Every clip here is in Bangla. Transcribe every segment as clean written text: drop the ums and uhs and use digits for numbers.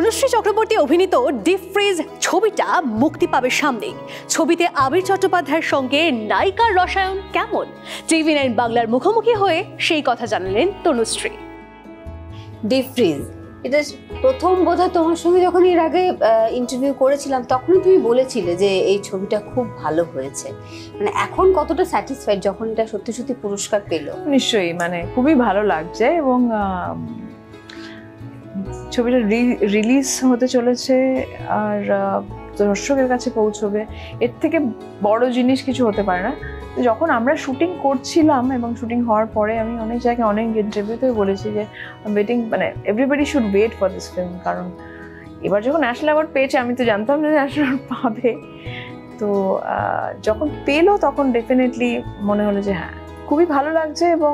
তনুশ্রী চক্রবর্তী অভিনীত ডিপ ফ্রিজ ছবিটা মুক্তি পাবে সামনেই। ছবিতে আবির চট্টোপাধ্যায়ের সঙ্গে নায়িকার রসায়ন কেমন, TV9 বাংলার মুখোমুখি হয়ে সেই কথা জানালেন তনুশ্রী। ডিপ ফ্রিজ এটা প্রথম বোধহয় তোমার সঙ্গে যখন এর আগে ইন্টারভিউ করেছিলাম তখনই তুমি বলেছিলে যে এই ছবিটা খুব ভালো হয়েছে। মানে এখন কতটা স্যাটিসফাইড যখন এটা সত্যি সত্যি পুরস্কার পেলো? নিশ্চয়ই, মানে খুবই ভালো লাগছে এবং ছবিটা রিলিজ হতে চলেছে আর দর্শকের কাছে পৌঁছবে। এর থেকে বড় জিনিস কিছু হতে পারে না। যখন আমরা শুটিং করছিলাম এবং শুটিং হওয়ার পরে আমি অনেক জায়গায় অনেক ইন্টারভিউতে বলেছি যে ওয়েটিং, মানে everybody should wait for this film. কারণ এবার যখন ন্যাশনাল অ্যাওয়ার্ড পেয়েছে, আমি তো জানতাম না ন্যাশনাল অ্যাওয়ার্ড পাবে, তো যখন পেলো তখন ডেফিনেটলি মনে হলো যে হ্যাঁ খুবই ভালো লাগছে এবং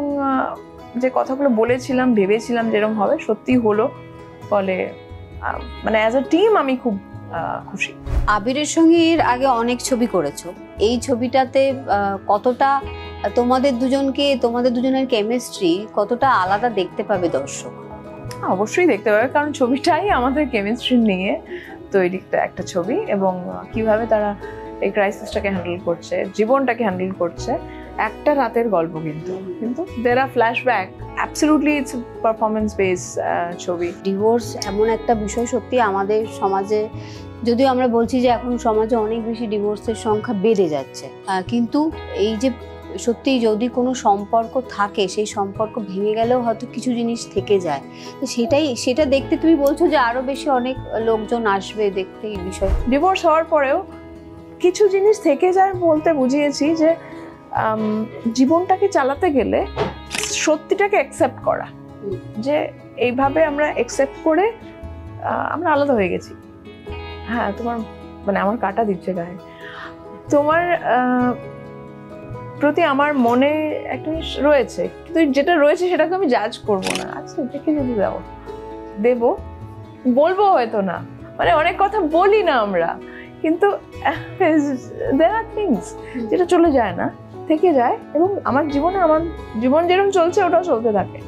যে কথাগুলো বলেছিলাম ভেবেছিলাম যেরকম হবে সত্যি হলো। ফলে মানে অ্যাজ আ টিম আমি খুব খুশি। আবিরের সঙ্গে এর আগে অনেক ছবি করেছো, এই ছবিটাতে কতটা তোমাদের দুজনের কেমিস্ট্রি কতটা আলাদা দেখতে পাবে দর্শক? অবশ্যই দেখতে পাবে, কারণ ছবিটাই আমাদের কেমিস্ট্রি নিয়ে তৈরি একটা ছবি এবং কিভাবে তারা এই ক্রাইসিসটাকে হ্যান্ডেল করছে, জীবনটাকে হ্যান্ডেল করছে। একটা রাতের গল্প কিন্তু there are flashback, absolutely it's a performance based ছবি। ডিভোর্স এমন একটা বিষয় সত্যি আমাদের সমাজে, যদিও আমরা বলছি যে এখন সমাজে অনেক বেশি ডিভোর্সের সংখ্যা বেড়ে যাচ্ছে, কিন্তু এই যে সত্যি যদি কোনো সম্পর্ক থাকে সেই সম্পর্ক ভেঙে গেলেও হয়তো কিছু জিনিস থেকে যায়, তো সেটা দেখতে তুমি বলছো যে আরো বেশি অনেক লোকজন আসবে দেখতে এই বিষয়। ডিভোর্স হওয়ার পরেও কিছু জিনিস থেকে যায় বলতে বুঝিয়েছি যে জীবনটাকে চালাতে গেলে সত্যিটাকে অ্যাকসেপ্ট করা, যে এইভাবে আমরা অ্যাকসেপ্ট করে আমরা আলাদা হয়ে গেছি। হ্যাঁ, তোমার মানে আমার কাটা দিচ্ছে গায়ে, তোমার প্রতি আমার মনে একটা জিনিস রয়েছে, কিন্তু যেটা রয়েছে সেটাকে আমি জাজ করবো না। আচ্ছা দেখে যদি দেবো, বলবো হয়তো না, মানে অনেক কথা বলি না আমরা, কিন্তু there are things যেটা চলে যায় না, থেকে যায় এবং আমার জীবন যেরকম চলছে ওটাও চলতে থাকে।